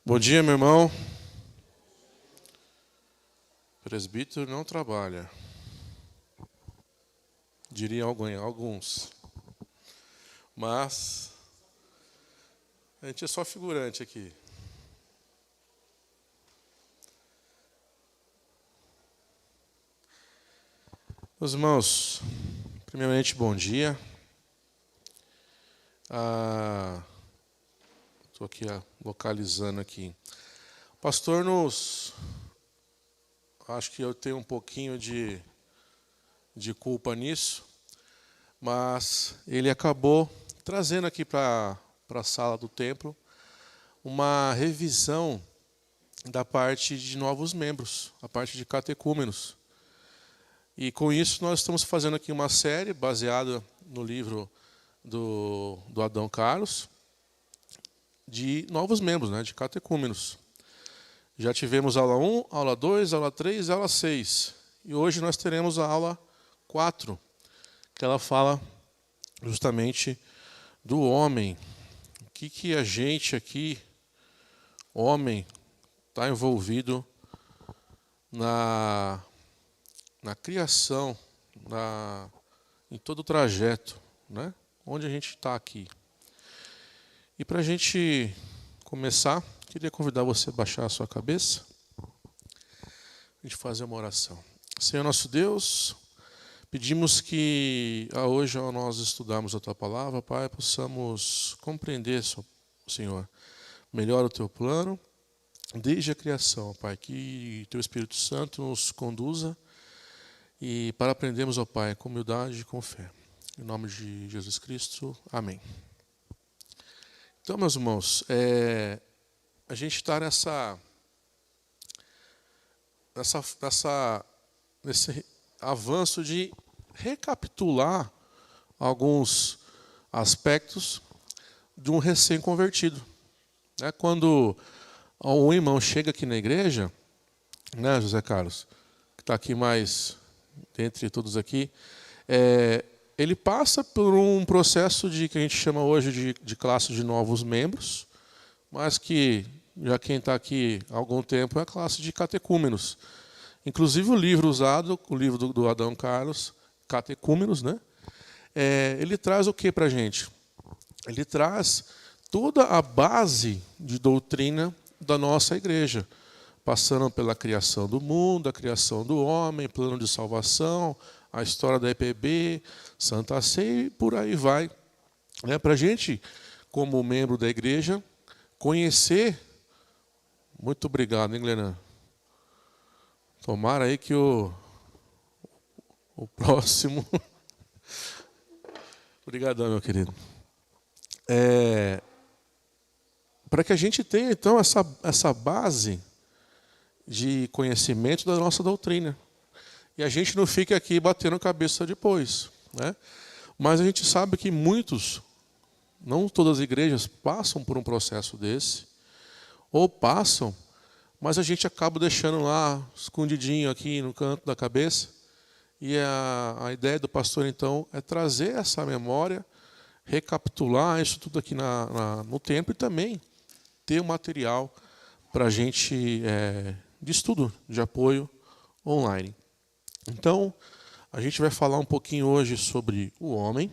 Bom dia, meu irmão. Presbítero não trabalha. Diria alguns. Mas a gente é só figurante aqui. Meus irmãos, primeiramente, bom dia. Estou aqui localizando aqui. O pastor acho que eu tenho um pouquinho de culpa nisso, mas ele acabou trazendo aqui para a sala do templo uma revisão da parte de novos membros, a parte de catecúmenos. E com isso nós estamos fazendo aqui uma série baseada no livro do Adão Carlos, de novos membros, né, de catecúmenos. Já tivemos aula 1, aula 2, aula 3 e aula 6. E hoje nós teremos a aula 4, que ela fala justamente do homem. O que a gente aqui, homem, está envolvido na criação, em todo o trajeto, né? Onde a gente está aqui. E para a gente começar, queria convidar você a baixar a sua cabeça, a gente fazer uma oração. Senhor nosso Deus, pedimos que hoje, ao nós estudarmos a Tua Palavra, Pai, possamos compreender, Senhor, melhor o Teu plano, desde a criação, Pai, que Teu Espírito Santo nos conduza e para aprendermos, ó Pai, com humildade e com fé. Em nome de Jesus Cristo, amém. Então, meus irmãos, a gente está nesse avanço de recapitular alguns aspectos de um recém-convertido. Quando um irmão chega aqui na igreja, né, José Carlos, que está aqui mais dentre todos aqui, ele passa por um processo que a gente chama hoje de classe de novos membros, mas que, já quem está aqui há algum tempo, é a classe de catecúmenos. Inclusive o livro usado, o livro do Adão Carlos, Catecúmenos, né? Ele traz o que para a gente? Ele traz toda a base de doutrina da nossa igreja, passando pela criação do mundo, a criação do homem, plano de salvação, a história da EPB, Santa Ceia e por aí vai. Para a gente, como membro da igreja, conhecer. Muito obrigado, hein, Glenã? Tomara aí que o próximo. Obrigadão, meu querido. Para que a gente tenha, então, essa base de conhecimento da nossa doutrina. E a gente não fique aqui batendo cabeça depois, né? Mas a gente sabe que muitos, não todas as igrejas, passam por um processo desse, ou passam, mas a gente acaba deixando lá, escondidinho aqui no canto da cabeça. E a ideia do pastor, então, é trazer essa memória, recapitular isso tudo aqui no templo e também ter um material para a gente de estudo, de apoio online. Então, a gente vai falar um pouquinho hoje sobre o homem.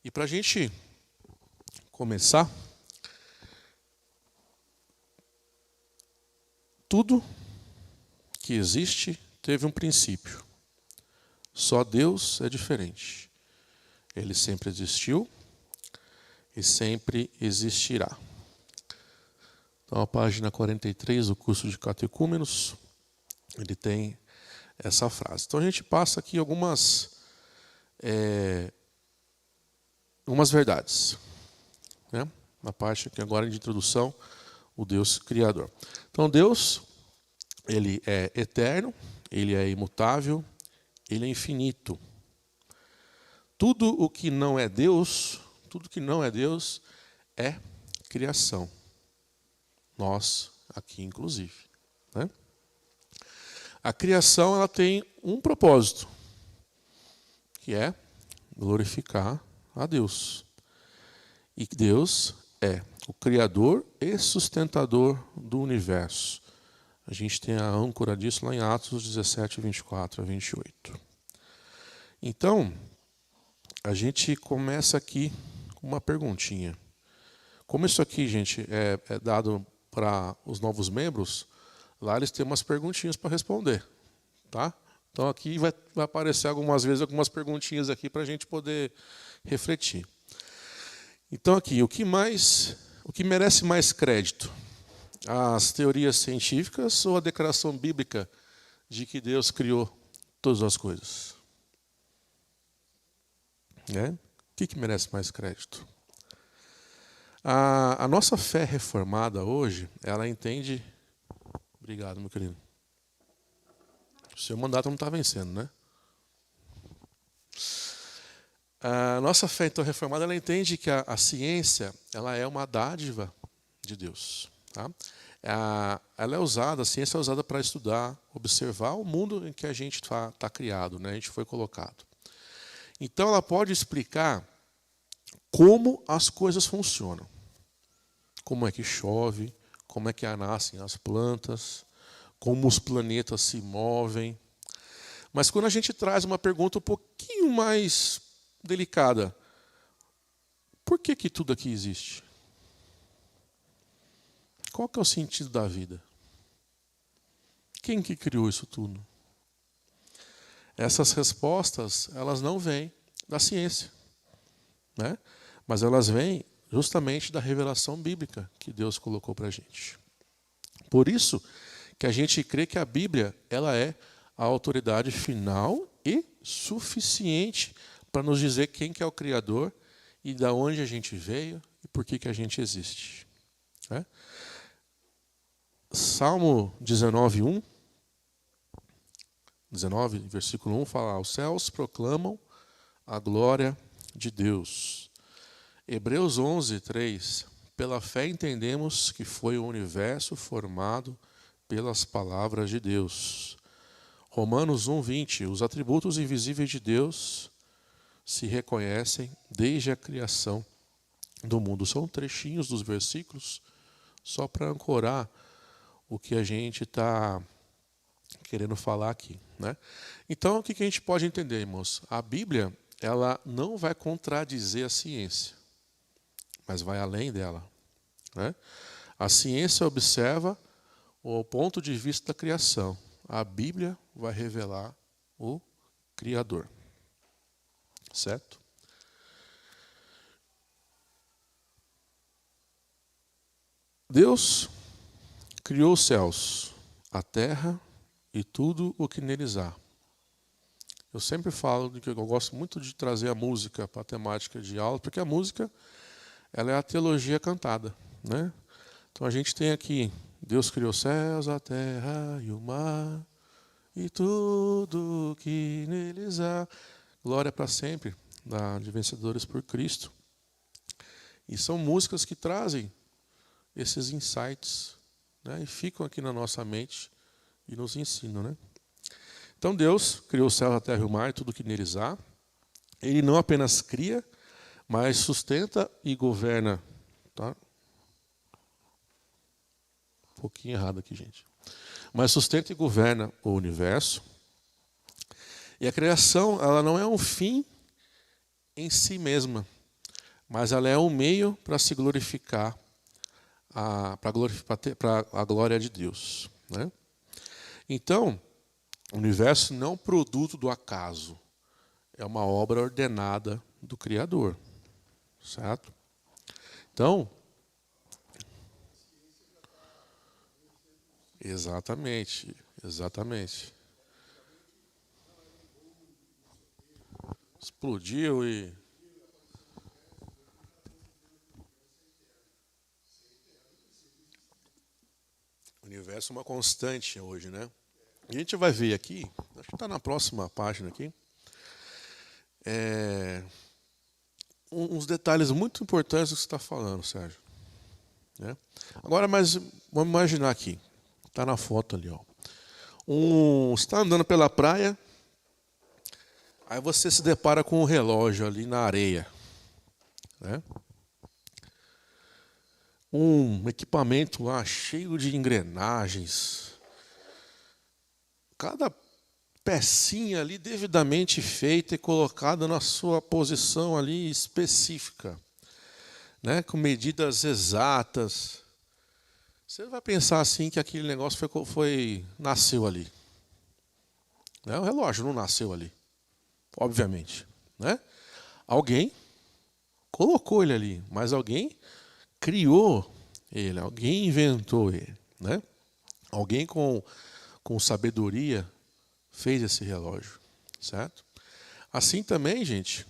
E para a gente começar, tudo que existe teve um princípio. Só Deus é diferente. Ele sempre existiu e sempre existirá. Então, a página 43 do curso de catecúmenos, ele tem essa frase. Então, a gente passa aqui algumas verdades, né? Na parte aqui agora de introdução, o Deus Criador. Então, Deus, ele é eterno, ele é imutável, ele é infinito. Tudo o que não é Deus, é criação. Nós, aqui inclusive, né? A criação, ela tem um propósito, que é glorificar a Deus. E Deus é o Criador e sustentador do universo. A gente tem a âncora disso lá em Atos 17, 24 a 28. Então, a gente começa aqui com uma perguntinha. Como isso aqui, gente, é dado para os novos membros, lá eles têm umas perguntinhas para responder. Tá? Então aqui vai aparecer algumas vezes algumas perguntinhas aqui para a gente poder refletir. Então aqui, o que merece mais crédito? As teorias científicas ou a declaração bíblica de que Deus criou todas as coisas? O que merece mais crédito? A nossa fé reformada hoje, ela entende... Obrigado, meu querido. O seu mandato não está vencendo, né? A nossa fé, então, reformada, ela entende que a ciência ela é uma dádiva de Deus. Tá? Ela é usada, a ciência é usada para estudar, observar o mundo em que a gente está criado, né? A gente foi colocado. Então, ela pode explicar como as coisas funcionam. Como é que chove, como é que nascem as plantas, como os planetas se movem. Mas quando a gente traz uma pergunta um pouquinho mais delicada, por que tudo aqui existe? Qual que é o sentido da vida? Quem que criou isso tudo? Essas respostas, elas não vêm da ciência, né? Mas elas vêm justamente da revelação bíblica que Deus colocou para a gente. Por isso que a gente crê que a Bíblia ela é a autoridade final e suficiente para nos dizer quem que é o Criador e de onde a gente veio e por que a gente existe. Salmo 19, versículo 1, fala: os céus proclamam a glória de Deus. Hebreus 11, 3, pela fé entendemos que foi o universo formado pelas palavras de Deus. Romanos 1, 20, os atributos invisíveis de Deus se reconhecem desde a criação do mundo. São trechinhos dos versículos só para ancorar o que a gente está querendo falar aqui, né? Então, o que a gente pode entender, irmãos? A Bíblia ela não vai contradizer a ciência, mas vai além dela, né? A ciência observa o ponto de vista da criação. A Bíblia vai revelar o Criador. Certo? Deus criou os céus, a terra e tudo o que neles há. Eu sempre falo de que eu gosto muito de trazer a música para a temática de aula, porque a música ela é a teologia cantada, né? Então a gente tem aqui, Deus criou os céus, a terra e o mar, e tudo que neles há. Glória para sempre, de Vencedores por Cristo. E são músicas que trazem esses insights, né? E ficam aqui na nossa mente e nos ensinam, né? Então Deus criou o céu, a terra e o mar, e tudo que neles há. Ele não apenas cria, mas sustenta e governa. Tá? Um pouquinho errado aqui, gente. Mas sustenta e governa o universo. E a criação, ela não é um fim em si mesma, mas ela é um meio para se glorificar, para a glória de Deus, né? Então, o universo não é um produto do acaso, é uma obra ordenada do Criador, certo? Então, exatamente. Explodiu e... O universo é uma constante hoje, né? A gente vai ver aqui, acho que está na próxima página aqui, uns detalhes muito importantes do que você está falando, Sérgio. Né? Agora, mas vamos imaginar aqui, está na foto ali, ó. Você está andando pela praia, aí você se depara com um relógio ali na areia, né? um equipamento lá cheio de engrenagens. Cada pecinha ali devidamente feita e colocada na sua posição ali específica, né, com medidas exatas. Você vai pensar assim que aquele negócio nasceu ali. Né? O relógio não nasceu ali, obviamente. Né? Alguém colocou ele ali, mas alguém criou ele, alguém inventou ele. Né? Alguém com sabedoria fez esse relógio. Certo? Assim também, gente,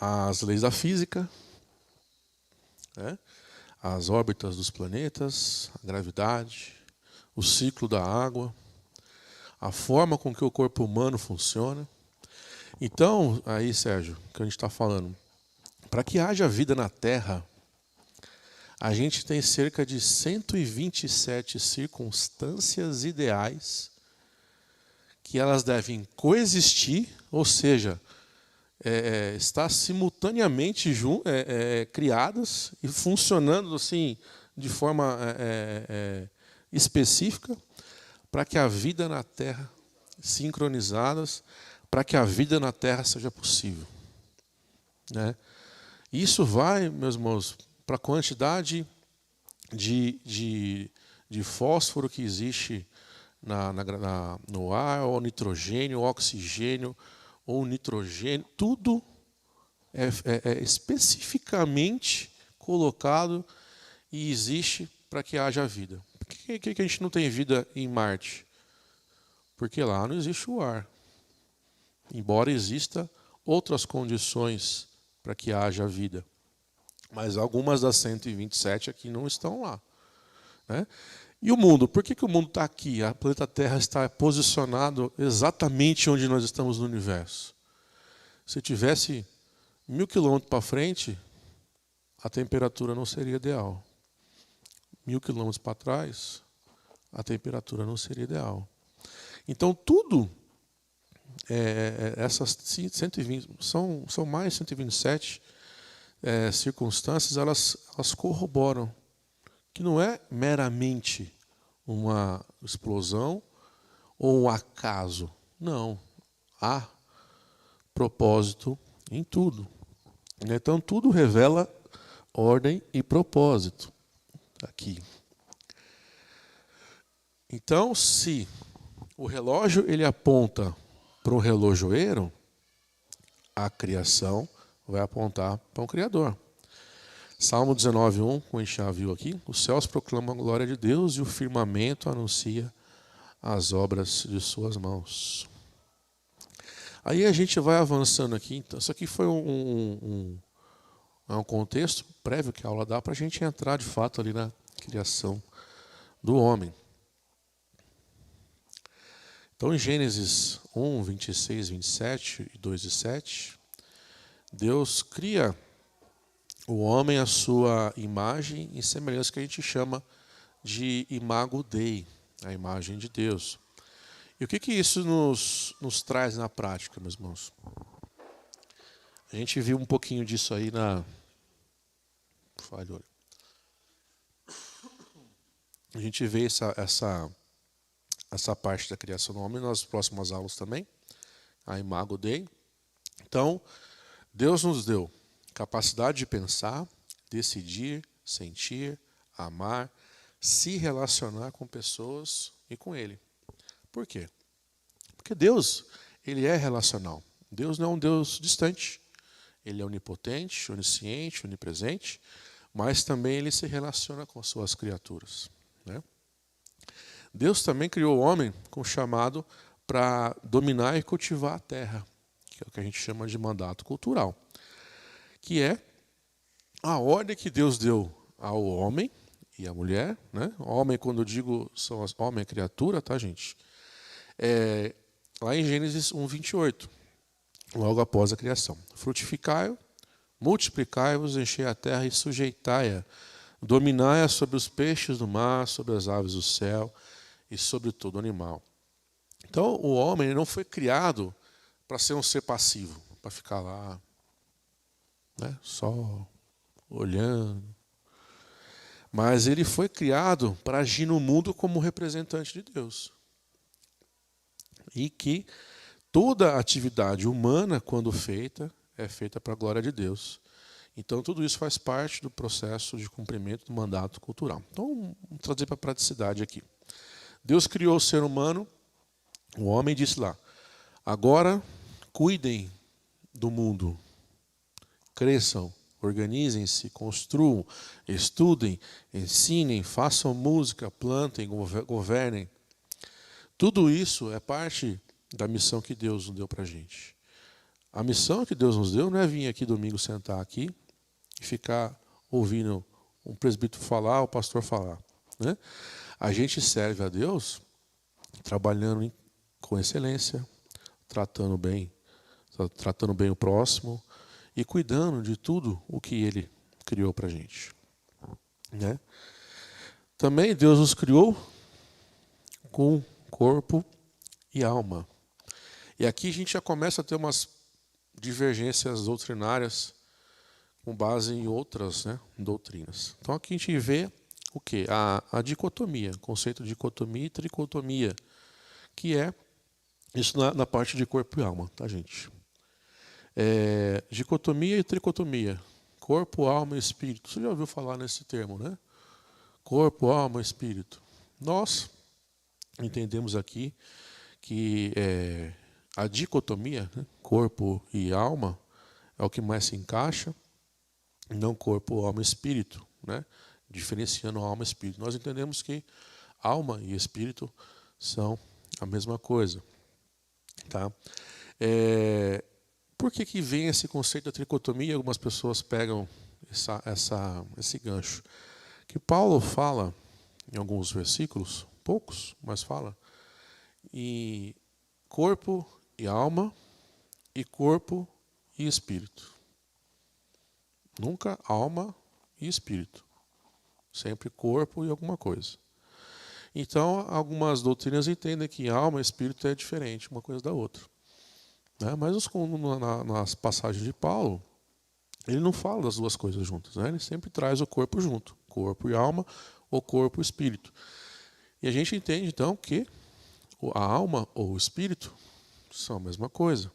as leis da física, né? As órbitas dos planetas, a gravidade, o ciclo da água, a forma com que o corpo humano funciona. Então, aí, Sérgio, que a gente está falando, para que haja vida na Terra, a gente tem cerca de 127 circunstâncias ideais que elas devem coexistir, ou seja, estar simultaneamente criadas e funcionando assim de forma específica para que a vida na Terra, sincronizadas, para que a vida na Terra seja possível. Né? Isso vai, meus irmãos, para a quantidade de fósforo que existe no ar, ou nitrogênio, ou oxigênio, ou nitrogênio, tudo é especificamente colocado e existe para que haja vida. Por que a gente não tem vida em Marte? Porque lá não existe o ar. Embora exista outras condições para que haja vida. Mas algumas das 127 aqui não estão lá. Né? E o mundo? Por que o mundo está aqui? A planeta Terra está posicionado exatamente onde nós estamos no universo. Se tivesse 1000 quilômetros para frente, a temperatura não seria ideal. 1000 quilômetros para trás, a temperatura não seria ideal. Então, tudo, essas 120, são mais 127 circunstâncias, elas corroboram que não é meramente uma explosão ou um acaso. Não. Há propósito em tudo. Então, tudo revela ordem e propósito aqui. Então, se o relógio ele aponta para um relojoeiro, a criação vai apontar para um Criador. Salmo 19:1, como a gente já viu aqui, os céus proclamam a glória de Deus e o firmamento anuncia as obras de suas mãos. Aí a gente vai avançando aqui. Então, isso aqui foi um contexto prévio que a aula dá para a gente entrar de fato ali na criação do homem. Então, em Gênesis 1, 26, 27 e 2 e 7, Deus cria o homem à sua imagem e semelhança, que a gente chama de imago Dei, a imagem de Deus. E o que isso nos traz na prática, meus irmãos? A gente viu um pouquinho disso aí Falhou. A gente vê essa parte da criação do homem nas próximas aulas também, a imago Dei. Então, Deus nos deu capacidade de pensar, decidir, sentir, amar, se relacionar com pessoas e com Ele. Por quê? Porque Deus, Ele é relacional. Deus não é um Deus distante. Ele é onipotente, onisciente, onipresente, mas também Ele se relaciona com as suas criaturas. Né? Deus também criou o homem com chamado para dominar e cultivar a terra, que é o que a gente chama de mandato cultural, que é a ordem que Deus deu ao homem e à mulher. Né? Homem, quando eu digo homem é criatura, tá, gente? Lá em Gênesis 1, 28, logo após a criação. Frutificai-o, multiplicai-vos, enchei a terra e sujeitai-a, dominai-a sobre os peixes do mar, sobre as aves do céu e sobre todo animal. Então, o homem não foi criado para ser um ser passivo, para ficar lá, né, só olhando, Mas ele foi criado para agir no mundo como representante de Deus. E que toda atividade humana, quando feita, é feita para a glória de Deus. Então, tudo isso faz parte do processo de cumprimento do mandato cultural. Então, vamos trazer para a praticidade aqui. Deus criou o ser humano, o homem disse lá, agora cuidem do mundo, cresçam, organizem-se, construam, estudem, ensinem, façam música, plantem, governem. Tudo isso é parte da missão que Deus nos deu para a gente. A missão que Deus nos deu não é vir aqui domingo sentar aqui e ficar ouvindo um presbítero falar, o pastor falar. Né? A gente serve a Deus trabalhando com excelência, tratando bem o próximo e cuidando de tudo o que Ele criou para a gente. Né? Também Deus nos criou com corpo e alma. E aqui a gente já começa a ter umas divergências doutrinárias com base em outras, né, doutrinas. Então aqui a gente vê o quê? A dicotomia, o conceito de dicotomia e tricotomia, que é isso na parte de corpo e alma, tá, gente? Dicotomia e tricotomia. Corpo, alma e espírito. Você já ouviu falar nesse termo, né? Corpo, alma e espírito. Nós entendemos aqui que a dicotomia, né, corpo e alma, é o que mais se encaixa, não corpo, alma e espírito, né? Diferenciando alma e espírito. Nós entendemos que alma e espírito são a mesma coisa. Tá? Por que vem esse conceito da tricotomia? Algumas pessoas pegam esse gancho. Que Paulo fala, em alguns versículos, poucos, mas fala, em corpo e alma, e corpo e espírito. Nunca alma e espírito. Sempre corpo e alguma coisa. Então, algumas doutrinas entendem que alma e espírito é diferente uma coisa da outra. Né? Mas nas passagens de Paulo, ele não fala das duas coisas juntas. Né? Ele sempre traz o corpo junto. Corpo e alma, ou corpo e espírito. E a gente entende, então, que a alma ou o espírito são a mesma coisa.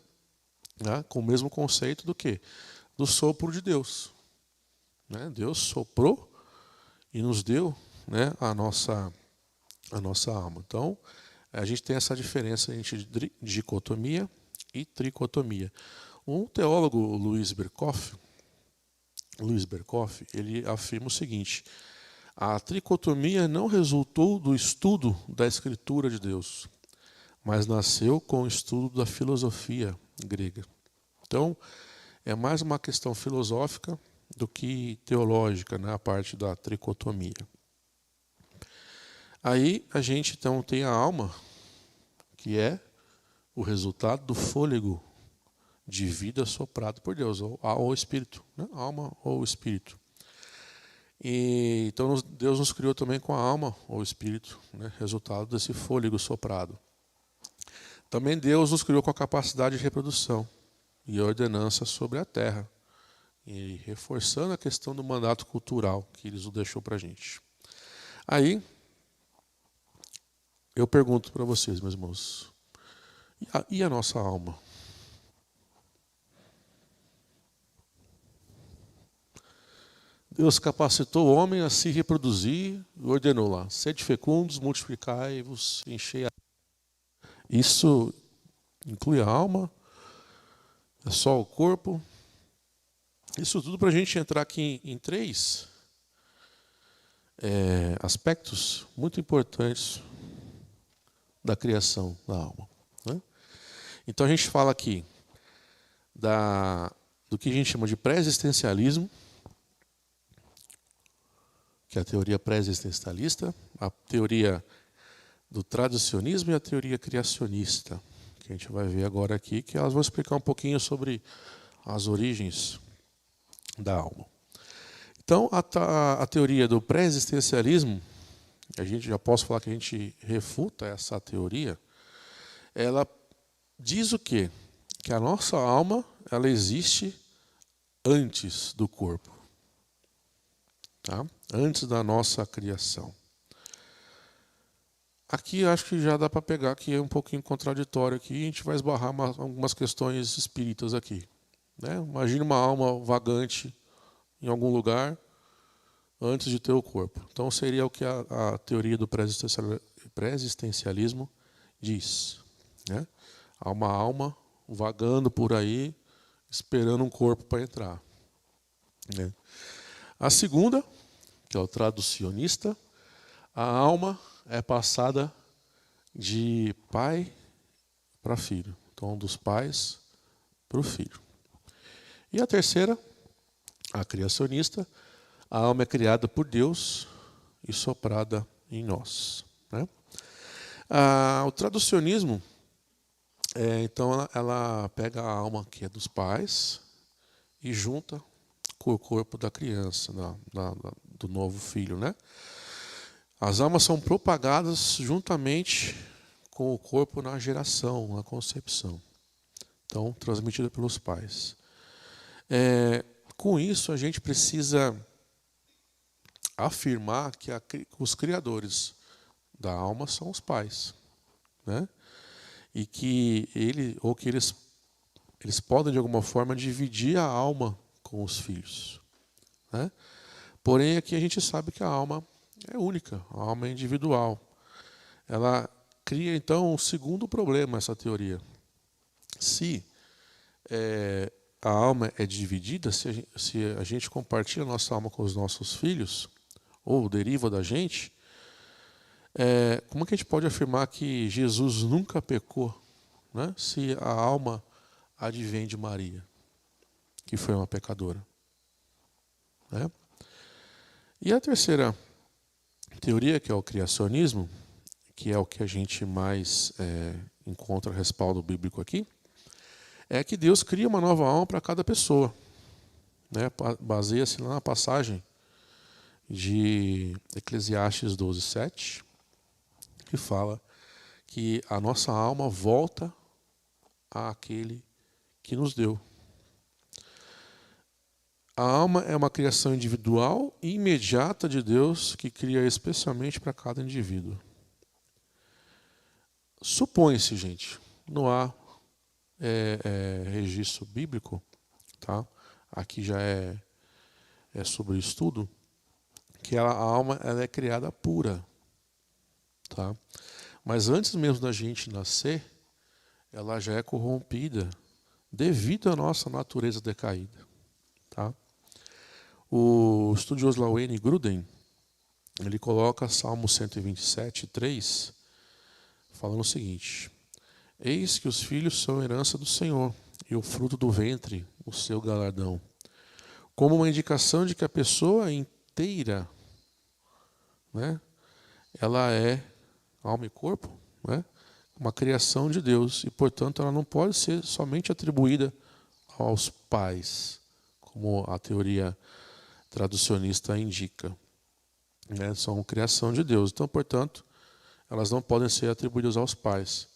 Né? Com o mesmo conceito do quê? Do sopro de Deus. Né? Deus soprou e nos deu, né, a nossa alma. Então, a gente tem essa diferença entre dicotomia e tricotomia. Um teólogo, Luiz Berkoff, ele afirma o seguinte: a tricotomia não resultou do estudo da Escritura de Deus, mas nasceu com o estudo da filosofia grega. Então, é mais uma questão filosófica do que teológica, né, a parte da tricotomia. Aí a gente então tem a alma, que é o resultado do fôlego de vida soprado por Deus, ou espírito, né? Alma ou espírito. E, então Deus nos criou também com a alma ou espírito, né? Resultado desse fôlego soprado. Também Deus nos criou com a capacidade de reprodução e ordenança sobre a terra, e reforçando a questão do mandato cultural que Ele nos deixou para a gente. Aí, eu pergunto para vocês, meus irmãos, e a nossa alma? Deus capacitou o homem a se reproduzir e ordenou lá: sede fecundos, multiplicai-vos, enchei a... Isso inclui a alma? É só o corpo? Isso tudo para a gente entrar aqui em três aspectos muito importantes da criação da alma. Né? Então a gente fala aqui do que a gente chama de pré-existencialismo, que é a teoria pré-existencialista, a teoria do tradicionismo e a teoria criacionista, que a gente vai ver agora aqui, que elas vão explicar um pouquinho sobre as origens da alma. Então, a teoria do pré-existencialismo, a gente já posso falar que a gente refuta essa teoria, ela diz o quê? Que a nossa alma, ela existe antes do corpo. Tá? antes da nossa criação. Aqui acho que já dá para pegar que é um pouquinho contraditório aqui, a gente vai esbarrar algumas questões espíritas aqui. Né? Imagina uma alma vagante em algum lugar antes de ter o corpo. Então seria o que a teoria do pré-existencialismo diz. Né? Há uma alma vagando por aí, esperando um corpo para entrar. Né? A segunda, que é o traducionista, a alma é passada de pai para filho. Então, dos pais para o filho. E a terceira, a criacionista, a alma é criada por Deus e soprada em nós. Né? O traducionismo, então, ela pega a alma que é dos pais e junta com o corpo da criança, do novo filho. Né? As almas são propagadas juntamente com o corpo na geração, na concepção. Então, transmitida pelos pais. Com isso, a gente precisa afirmar que os criadores da alma são os pais. Né? E que eles podem, de alguma forma, dividir a alma com os filhos. Né? Porém, aqui a gente sabe que a alma é única, a alma é individual. Ela cria, então, um segundo problema, essa teoria. Se a alma é dividida, se a gente compartilha a nossa alma com os nossos filhos, ou deriva da gente, como é que a gente pode afirmar que Jesus nunca pecou, né, se a alma advém de Maria, que foi uma pecadora? Né? E a terceira teoria, que é o criacionismo, que é o que a gente mais encontra respaldo bíblico aqui, é que Deus cria uma nova alma para cada pessoa. Né? Baseia-se lá na passagem de Eclesiastes 12:7, que fala que a nossa alma volta àquele que nos deu. A alma é uma criação individual e imediata de Deus, que cria especialmente para cada indivíduo. Supõe-se, gente, não há registro bíblico, tá? Aqui já é sobre estudo, que a alma ela é criada pura. Tá? Mas antes mesmo da gente nascer, ela já é corrompida devido à nossa natureza decaída. Tá? O estudioso Wayne Grudem, ele coloca Salmo 127:3, falando o seguinte: eis que os filhos são herança do Senhor, e o fruto do ventre, o seu galardão. Como uma indicação de que a pessoa inteira, né, ela é alma e corpo, né, uma criação de Deus, e, portanto, ela não pode ser somente atribuída aos pais, como a teoria traducionista indica. Né, são criação de Deus. Então, portanto, elas não podem ser atribuídas aos pais.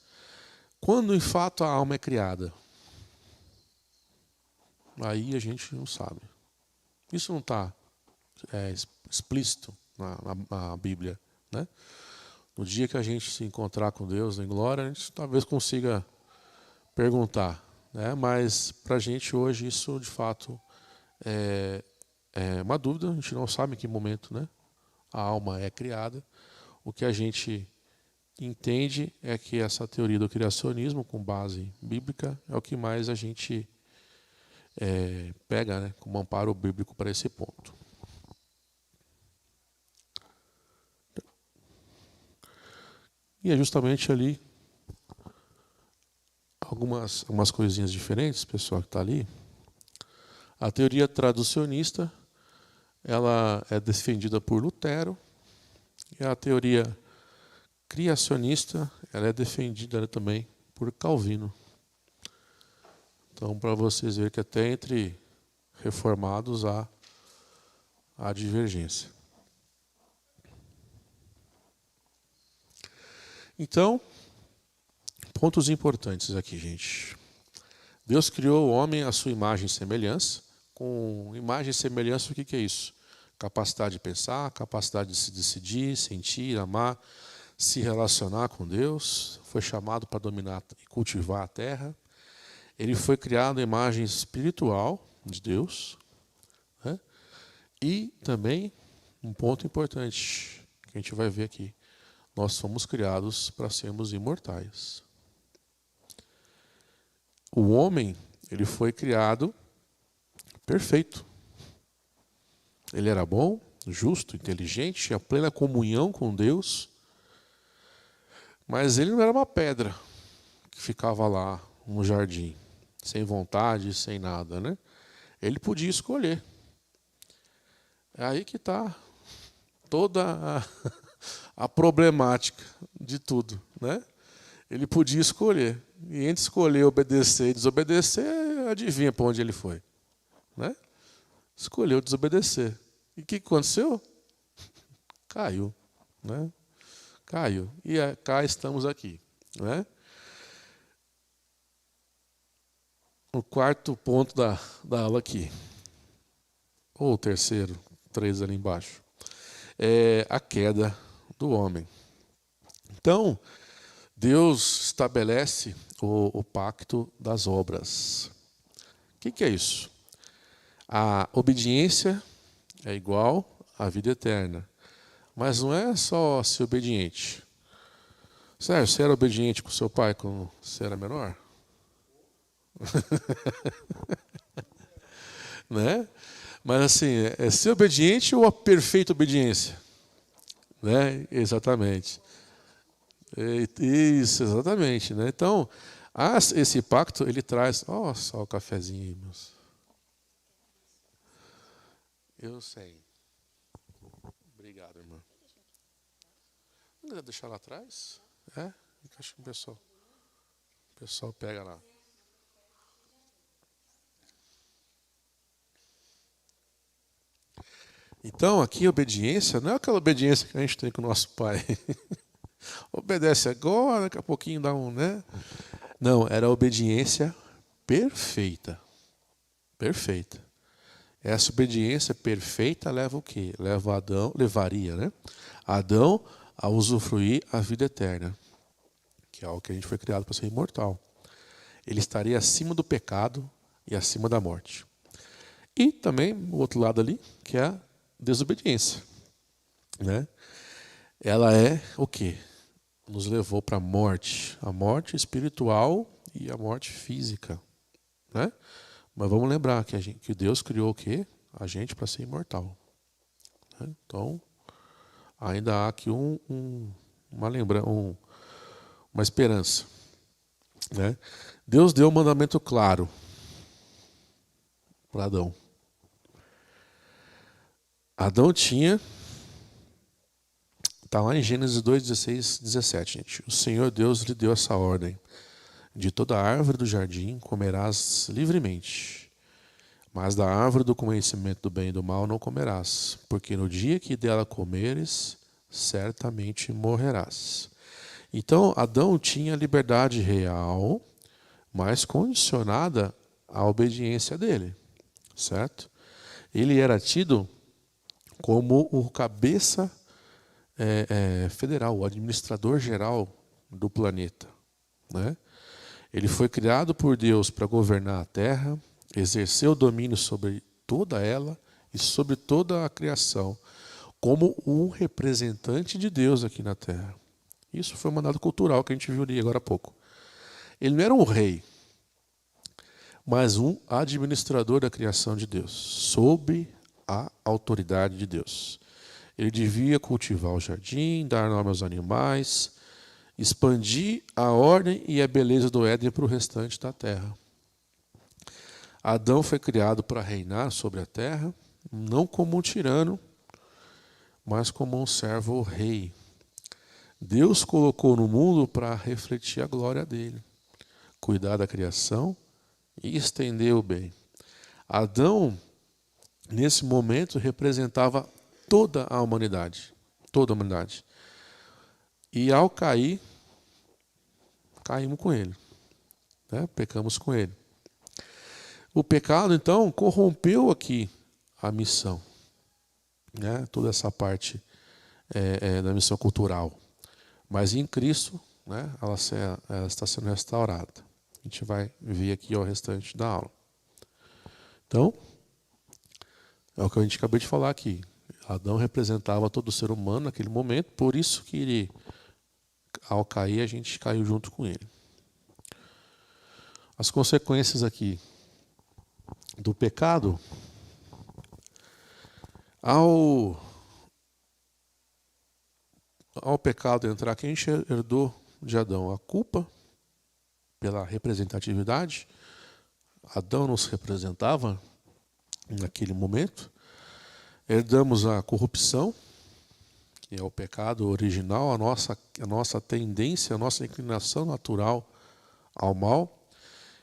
Quando, em fato, a alma é criada? Aí a gente não sabe. Isso não está explícito na Bíblia. Né? No dia que a gente se encontrar com Deus em glória, a gente talvez consiga perguntar. Né? Mas, para a gente hoje, isso, de fato, é uma dúvida. A gente não sabe em que momento, né, a alma é criada. O que a gente entende é que essa teoria do criacionismo, com base bíblica, é o que mais a gente pega, né, como amparo bíblico para esse ponto. E é justamente ali algumas coisinhas diferentes, pessoal que está ali. A teoria traducionista, ela é defendida por Lutero, e a teoria criacionista, ela é defendida também por Calvino. Então, para vocês verem que até entre reformados há divergência. Então, pontos importantes aqui, gente. Deus criou o homem à sua imagem e semelhança. Com imagem e semelhança, o que é isso? Capacidade de pensar, capacidade de se decidir, sentir, amar, se relacionar com Deus. Foi chamado para dominar e cultivar a terra. Ele foi criado à imagem espiritual de Deus, né? E também, um ponto importante, que a gente vai ver aqui, nós fomos criados para sermos imortais. O homem, ele foi criado perfeito. Ele era bom, justo, inteligente, tinha plena comunhão com Deus, mas ele não era uma pedra que ficava lá no jardim, sem vontade, sem nada, né? Ele podia escolher. É aí que está toda a problemática de tudo, né? Ele podia escolher. E entre escolher, obedecer e desobedecer, adivinha para onde ele foi, né? Escolheu desobedecer. E o que aconteceu? Caiu, né? Caiu. E cá estamos aqui, né? O quarto ponto da aula aqui, ou o terceiro, 3 ali embaixo, é a queda do homem. Então, Deus estabelece o pacto das obras. O que é isso? A obediência é igual à vida eterna. Mas não é só ser obediente. Sérgio, você era obediente com seu pai quando você era menor? Né? Mas assim, é ser obediente ou a perfeita obediência? Né? Exatamente. Isso, exatamente. Né? Então, esse pacto, ele traz... Ó, só o cafezinho aí, meus. Eu sei. Obrigado, irmã. Não deve deixar lá atrás? É? Acho que o pessoal pega lá. Então, aqui a obediência não é aquela obediência que a gente tem com o nosso pai. Obedece agora, daqui a pouquinho dá um, né? Não, era a obediência perfeita. Perfeita. Essa obediência perfeita leva o quê? Levaria, né? Adão a usufruir a vida eterna, que é algo que a gente foi criado para ser imortal. Ele estaria acima do pecado e acima da morte. E também o outro lado ali, que é a desobediência, né? Ela é o quê? Nos levou para a morte espiritual e a morte física, né? Mas vamos lembrar que Deus criou o quê? A gente para ser imortal, né? Então, ainda há aqui uma lembrança, uma esperança, né? Deus deu um mandamento claro para Adão. Adão tinha, está lá em Gênesis 2, 16, 17, gente. O Senhor Deus lhe deu essa ordem: de toda árvore do jardim comerás livremente, mas da árvore do conhecimento do bem e do mal não comerás, porque no dia que dela comeres, certamente morrerás. Então, Adão tinha liberdade real, mas condicionada à obediência dele, certo? Ele era tido como o cabeça federal, o administrador geral do planeta, né? Ele foi criado por Deus para governar a Terra, exercer o domínio sobre toda ela e sobre toda a criação, como um representante de Deus aqui na Terra. Isso foi um mandado cultural que a gente viu ali agora há pouco. Ele não era um rei, mas um administrador da criação de Deus, sob a autoridade de Deus. Ele devia cultivar o jardim, dar nome aos animais, expandir a ordem e a beleza do Éden para o restante da terra. Adão foi criado para reinar sobre a terra, não como um tirano, mas como um servo rei. Deus colocou no mundo para refletir a glória dele, cuidar da criação e estender o bem. Adão, nesse momento, representava toda a humanidade. Toda a humanidade. E ao cair, caímos com ele, né? Pecamos com ele. O pecado, então, corrompeu aqui a missão. né, toda essa parte da missão cultural. Mas em Cristo, né, ela está sendo restaurada. A gente vai ver aqui o restante da aula. Então, é o que a gente acabou de falar aqui. Adão representava todo o ser humano naquele momento, por isso que ele, ao cair, a gente caiu junto com ele. As consequências aqui do pecado, ao pecado entrar, quem herdou de Adão? A culpa pela representatividade. Adão nos representava naquele momento. Herdamos a corrupção, que é o pecado original, a nossa tendência, a nossa inclinação natural ao mal.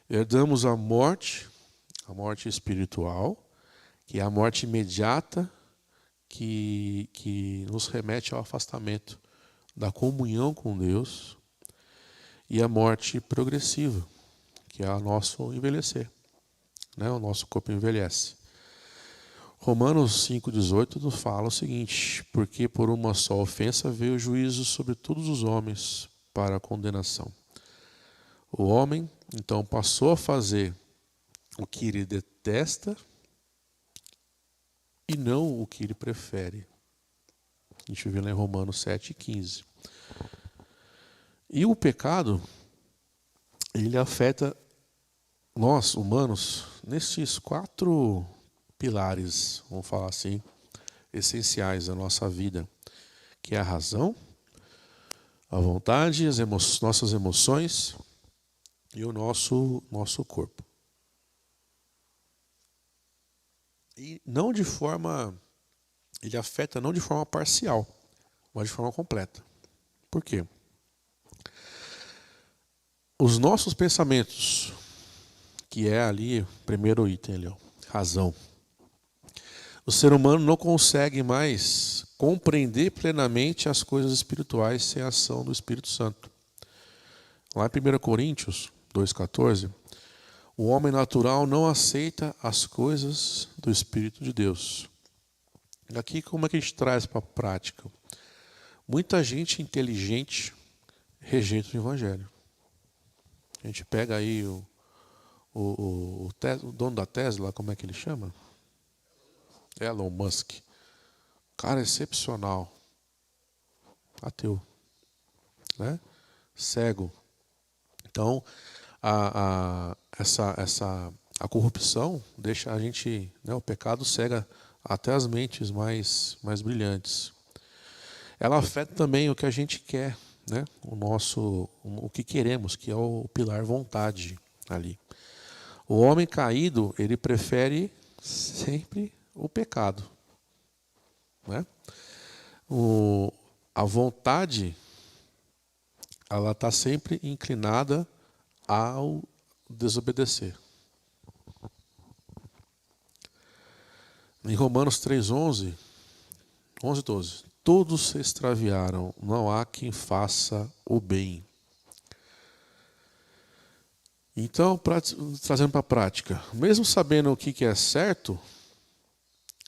Herdamos a morte espiritual, que é a morte imediata, que nos remete ao afastamento da comunhão com Deus, e a morte progressiva, que é o nosso envelhecer, né? O nosso corpo envelhece. Romanos 5,18 nos fala o seguinte: porque por uma só ofensa veio o juízo sobre todos os homens para a condenação. O homem, então, passou a fazer o que ele detesta e não o que ele prefere. A gente vê lá em Romanos 7,15. E o pecado, ele afeta nós, humanos, nesses 4 pilares, vamos falar assim, essenciais da nossa vida, que é a razão, a vontade, nossas emoções e o nosso corpo. E não de forma, ele afeta não de forma parcial, mas de forma completa. Por quê? Os nossos pensamentos, que é ali o primeiro item ali, ó, razão. O ser humano não consegue mais compreender plenamente as coisas espirituais sem a ação do Espírito Santo. Lá em 1 Coríntios 2,14, o homem natural não aceita as coisas do Espírito de Deus. Aqui, como é que a gente traz para a prática? Muita gente inteligente rejeita o Evangelho. A gente pega aí o dono da Tesla, como é que ele chama? Elon Musk. Cara excepcional. Ateu. Né? Cego. Então, a corrupção deixa a gente, né, o pecado cega até as mentes mais brilhantes. Ela afeta também o que a gente quer, né? O que queremos, que é o pilar vontade ali. O homem caído, ele prefere sempre o pecado, né? A vontade, ela está sempre inclinada ao desobedecer. Em Romanos 3:11, 11:12, todos se extraviaram, não há quem faça o bem. Então, trazendo para a prática, mesmo sabendo o que é certo,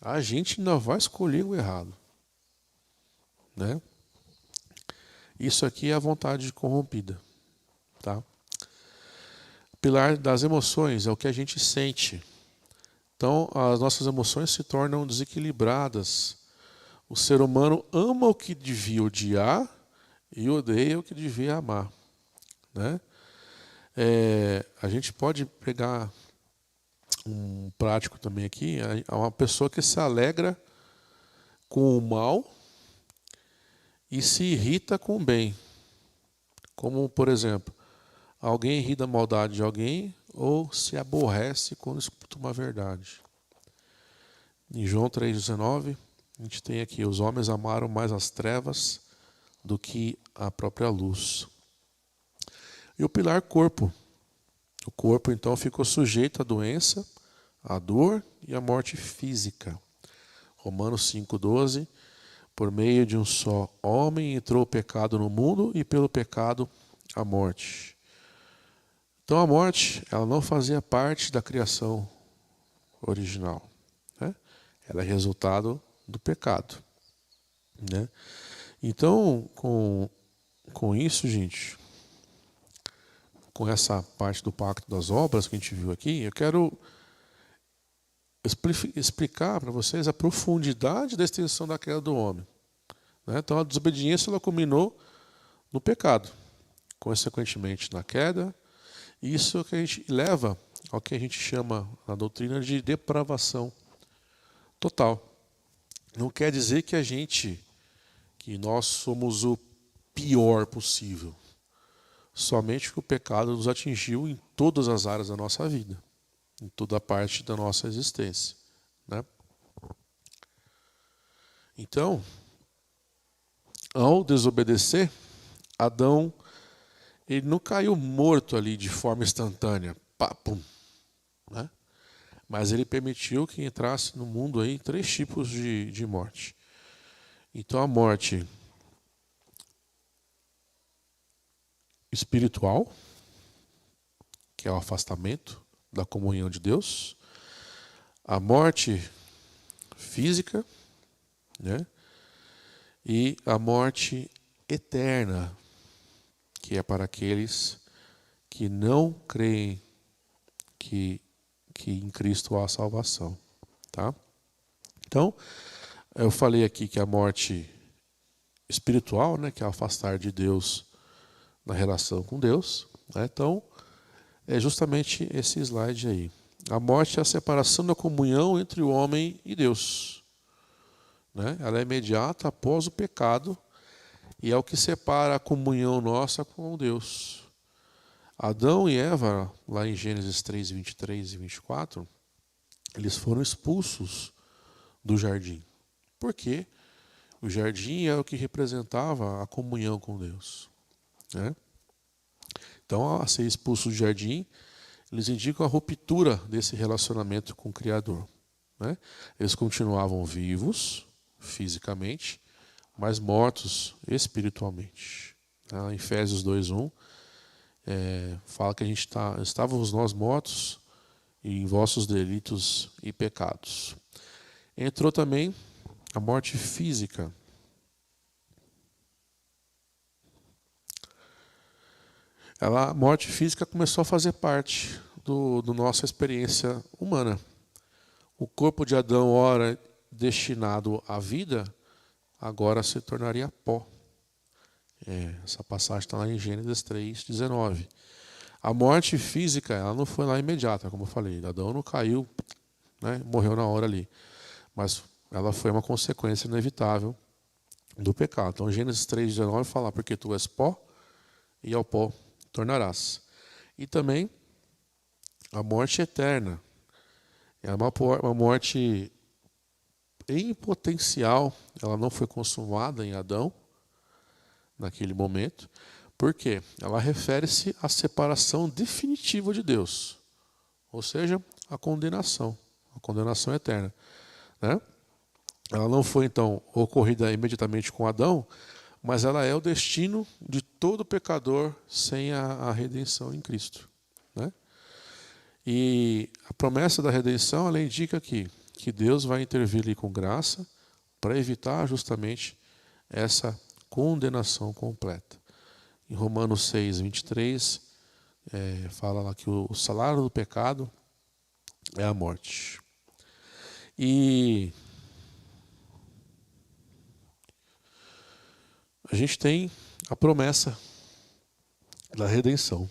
a gente ainda vai escolher o errado, né? Isso aqui é a vontade corrompida, tá? O pilar das emoções é o que a gente sente. Então, as nossas emoções se tornam desequilibradas. O ser humano ama o que devia odiar e odeia o que devia amar, né? A gente pode pegar um prático também aqui, é uma pessoa que se alegra com o mal e se irrita com o bem. Como, por exemplo, alguém ri da maldade de alguém ou se aborrece quando escuta uma verdade. Em João 3,19, a gente tem aqui: os homens amaram mais as trevas do que a própria luz. E o pilar corpo. O corpo, então, ficou sujeito à doença, à dor e à morte física. Romanos 5,12, por meio de um só homem entrou o pecado no mundo e pelo pecado a morte. Então a morte, ela não fazia parte da criação original, né? Ela é resultado do pecado, né? Então, com isso, gente, com essa parte do pacto das obras que a gente viu aqui, eu quero explicar para vocês a profundidade da extensão da queda do homem, né? Então, a desobediência ela culminou no pecado, consequentemente na queda. Isso é o que a gente leva ao que a gente chama na doutrina de depravação total. Não quer dizer que nós somos o pior possível. Somente que o pecado nos atingiu em todas as áreas da nossa vida, em toda a parte da nossa existência, né? Então, ao desobedecer, Adão ele não caiu morto ali de forma instantânea, pá, pum, né? Mas ele permitiu que entrasse no mundo aí 3 tipos de morte. Então a morte espiritual, que é o afastamento da comunhão de Deus, a morte física, né? E a morte eterna, que é para aqueles que não creem que em Cristo há salvação, tá? Então, eu falei aqui que a morte espiritual, né, que é o afastar de Deus na relação com Deus, né? Então, é justamente esse slide aí. A morte é a separação da comunhão entre o homem e Deus, né? Ela é imediata após o pecado e é o que separa a comunhão nossa com Deus. Adão e Eva, lá em Gênesis 3, 23 e 24, eles foram expulsos do jardim. Por quê? O jardim é o que representava a comunhão com Deus, né? Então, ao ser expulsos do jardim, eles indicam a ruptura desse relacionamento com o Criador, né? Eles continuavam vivos, fisicamente, mas mortos espiritualmente. Em Efésios 2:1, fala que estávamos nós mortos em vossos delitos e pecados. Entrou também a morte física. A morte física começou a fazer parte do nossa experiência humana. O corpo de Adão, ora destinado à vida, agora se tornaria pó. Essa passagem está lá em Gênesis 3:19. A morte física, ela não foi lá imediata, como eu falei. Adão não caiu, né, morreu na hora ali. Mas ela foi uma consequência inevitável do pecado. Então, Gênesis 3:19 fala, porque tu és pó, e ao pó tornarás. E também a morte eterna. É uma morte em potencial, ela não foi consumada em Adão, naquele momento. Por quê? Ela refere-se à separação definitiva de Deus. Ou seja, a condenação eterna, né? Ela não foi, então, ocorrida imediatamente com Adão, mas ela é o destino de todo pecador sem a redenção em Cristo, né? E a promessa da redenção, ela indica que Deus vai intervir ali com graça para evitar justamente essa condenação completa. Em Romanos 6:23, fala lá que o salário do pecado é a morte. E a gente tem a promessa da redenção.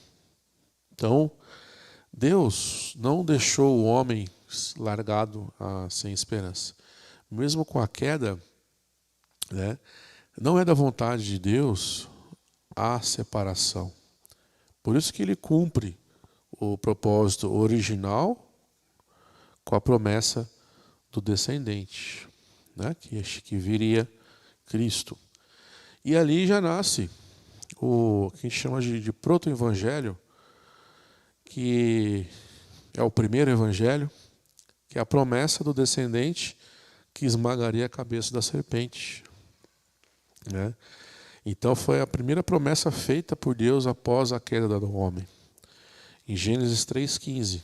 Então, Deus não deixou o homem largado sem esperança. Mesmo com a queda, né, não é da vontade de Deus a separação. Por isso que ele cumpre o propósito original com a promessa do descendente, né, que viria Cristo. E ali já nasce o que a gente chama de proto-evangelho, que é o primeiro evangelho, que é a promessa do descendente que esmagaria a cabeça da serpente, né? Então foi a primeira promessa feita por Deus após a queda do homem. Em Gênesis 3:15,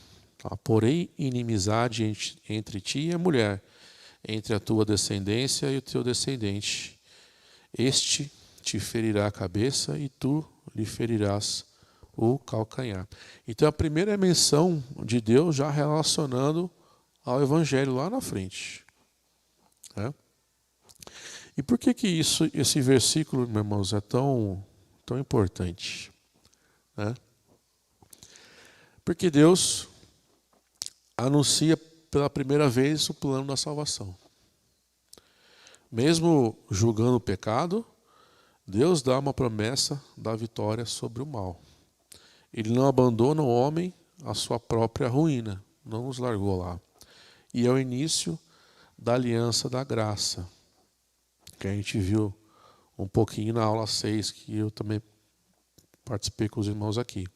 porém inimizade entre ti e a mulher, entre a tua descendência e o teu descendente. Este te ferirá a cabeça e tu lhe ferirás o calcanhar. Então a primeira menção de Deus já relacionando ao Evangelho lá na frente. Né? E por que esse versículo, meus irmãos, é tão importante? Né? Porque Deus anuncia pela primeira vez o plano da salvação. Mesmo julgando o pecado, Deus dá uma promessa da vitória sobre o mal. Ele não abandona o homem à sua própria ruína, não nos largou lá. E é o início da aliança da graça, que a gente viu um pouquinho na aula 6, que eu também participei com os irmãos aqui.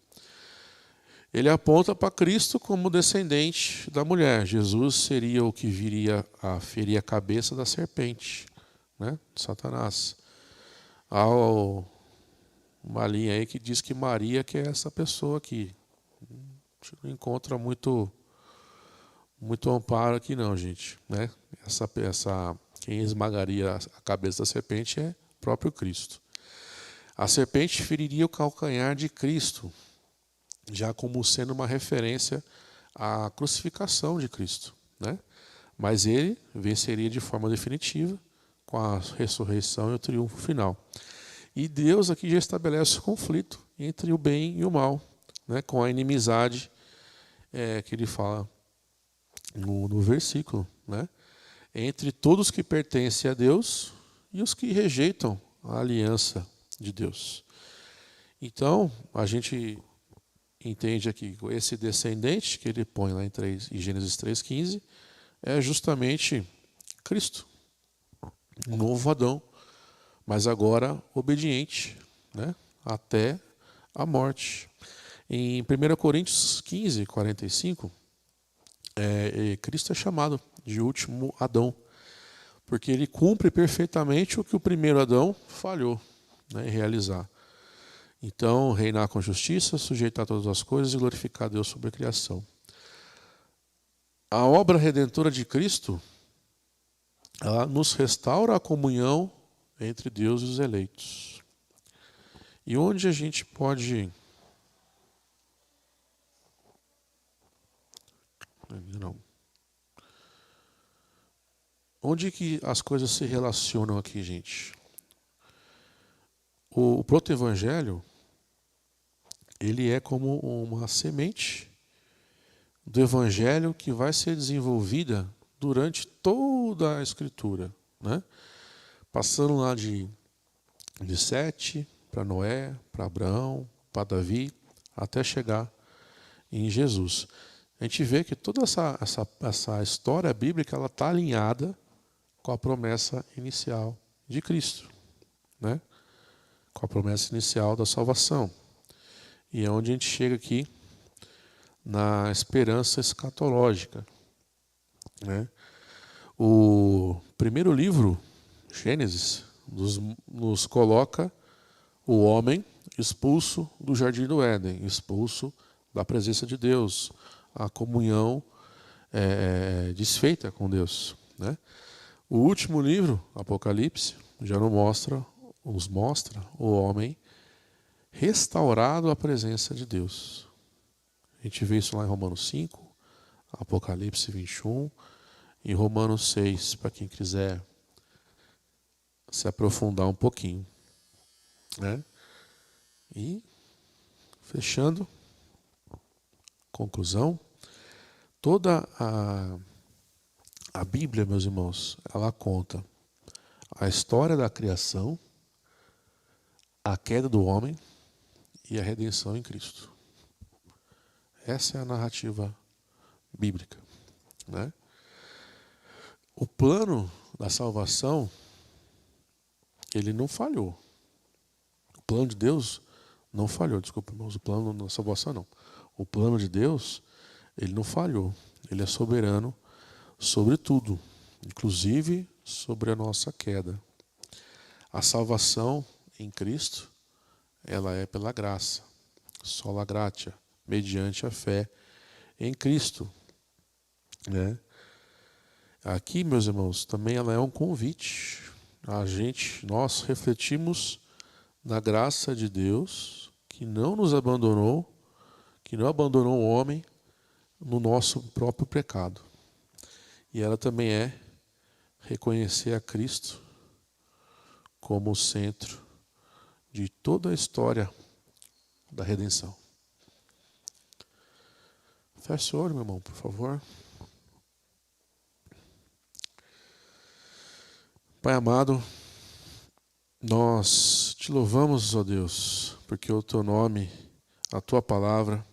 Ele aponta para Cristo como descendente da mulher. Jesus seria o que viria a ferir a cabeça da serpente, né? Satanás. Há uma linha aí que diz que Maria que é essa pessoa aqui. A gente não encontra muito amparo aqui não, gente. Né? Quem esmagaria a cabeça da serpente é o próprio Cristo. A serpente feriria o calcanhar de Cristo, já como sendo uma referência à crucificação de Cristo. Né? Mas ele venceria de forma definitiva com a ressurreição e o triunfo final. E Deus aqui já estabelece o conflito entre o bem e o mal, né? Com a inimizade que ele fala no versículo. Né? Entre todos que pertencem a Deus e os que rejeitam a aliança de Deus. Então, a gente entende aqui que esse descendente que ele põe lá em Gênesis 3,15 é justamente Cristo, um novo Adão, mas agora obediente, né, até a morte. Em 1 Coríntios 15, 45, Cristo é chamado de último Adão, porque ele cumpre perfeitamente o que o primeiro Adão falhou, né, em realizar. Então, reinar com justiça, sujeitar todas as coisas e glorificar Deus sobre a criação. A obra redentora de Cristo, ela nos restaura a comunhão entre Deus e os eleitos. E onde a gente pode... Não. Onde que as coisas se relacionam aqui, gente? O proto-evangelho, ele é como uma semente do evangelho que vai ser desenvolvida durante toda a Escritura, né? Passando lá de Sete para Noé, para Abraão, para Davi, até chegar em Jesus. A gente vê que toda essa história bíblica ela está alinhada com a promessa inicial de Cristo, né? Com a promessa inicial da salvação. E é onde a gente chega aqui na esperança escatológica. Né? O primeiro livro, Gênesis, nos coloca o homem expulso do jardim do Éden, expulso da presença de Deus, a comunhão desfeita com Deus. Né? O último livro, Apocalipse, já nos mostra o homem restaurado à presença de Deus. A gente vê isso lá em Romanos 5, Apocalipse 21 e Romanos 6, para quem quiser se aprofundar um pouquinho. Né? E, fechando, conclusão, toda a Bíblia, meus irmãos, ela conta a história da criação, a queda do homem e a redenção em Cristo. Essa é a narrativa bíblica. Né? O plano da salvação, ele não falhou. O plano de Deus não falhou. Desculpa, irmãos, o plano da salvação não. O plano de Deus, ele não falhou. Ele é soberano sobre tudo, inclusive sobre a nossa queda. A salvação em Cristo, ela é pela graça, sola gratia, mediante a fé em Cristo. Né? Aqui, meus irmãos, também ela é um convite. Nós refletimos na graça de Deus, que não nos abandonou, que não abandonou o homem no nosso próprio pecado. E ela também é reconhecer a Cristo como o centro de toda a história da redenção. Feche o olho, meu irmão, por favor. Pai amado, nós te louvamos, ó Deus, porque o teu nome, a tua palavra,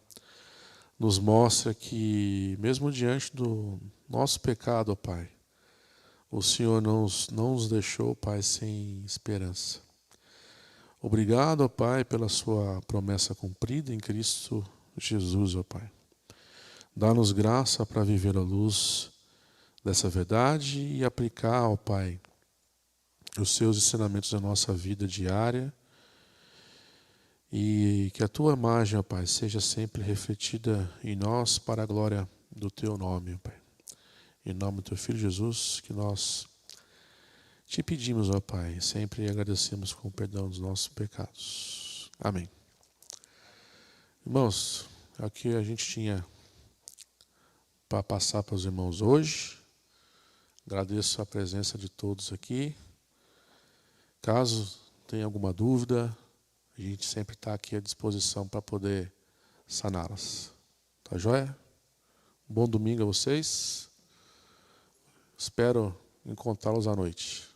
nos mostra que, mesmo diante do nosso pecado, ó Pai, o Senhor não nos deixou, Pai, sem esperança. Obrigado, ó Pai, pela sua promessa cumprida em Cristo Jesus, ó Pai. Dá-nos graça para viver à luz dessa verdade e aplicar, ó Pai, os seus ensinamentos na nossa vida diária, e que a tua imagem, ó Pai, seja sempre refletida em nós para a glória do teu nome, ó Pai. Em nome do teu Filho Jesus, que nós te pedimos, ó Pai, sempre agradecemos com o perdão dos nossos pecados. Amém. Irmãos, é o que a gente tinha para passar para os irmãos hoje. Agradeço a presença de todos aqui. Caso tenha alguma dúvida, a gente sempre está aqui à disposição para poder saná-las. Tá joia? Bom domingo a vocês. Espero encontrá-los à noite.